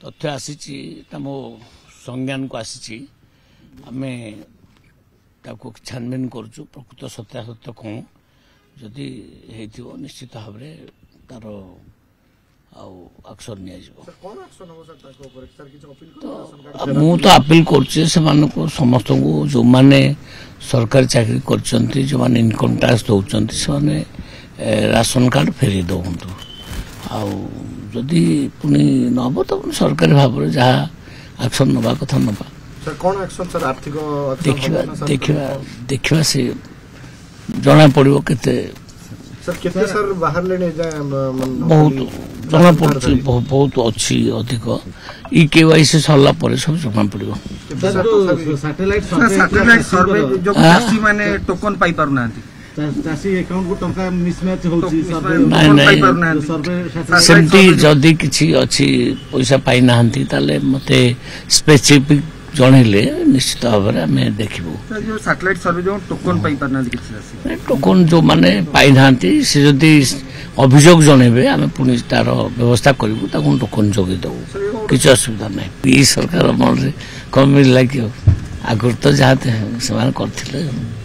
तथ्य आसी मो संज्ञान को आसी आम छानबीन करुचु प्रकृत सत्यासत्य कौन जदि निश्चित भाव तार एक्शन मु तो अपील कर समस्त को जो मैंने सरकारी चाकरी कर जो मैंने इनकम टैक्स दौरान से राशन कार्ड फेरी दौं जदि पुणी नब तो सरकारी भाव में जहाँ एक्शन नवा कथा नवा आर्थिक देखा से जना पड़ो केते बाहर बहुत जना पड़ी बहुत अच्छी अधिक ई केवाईसी सरला सब जना पड़ो टोकन पाई पारना चाषी अकाउंट को टंका मिसमैच होची सेमती जदि किछि अछि पैसा पाई नाहंती ताले मते स्पेसिफिक जणिले निश्चित भाव में आम देखिबो जो सैटेलाइट सर्वे जो टोकन पाई पारना किछि टोकन जो माने पाई नाहंती से जदि अभियोग जणेबे आम पुनी तार व्यवस्था करिवु ताकू टोकन जोगी दउ किछि असुविधा नै ई सरकार अमल रे कम मिल लागियो आगुर तो जाते से करथिले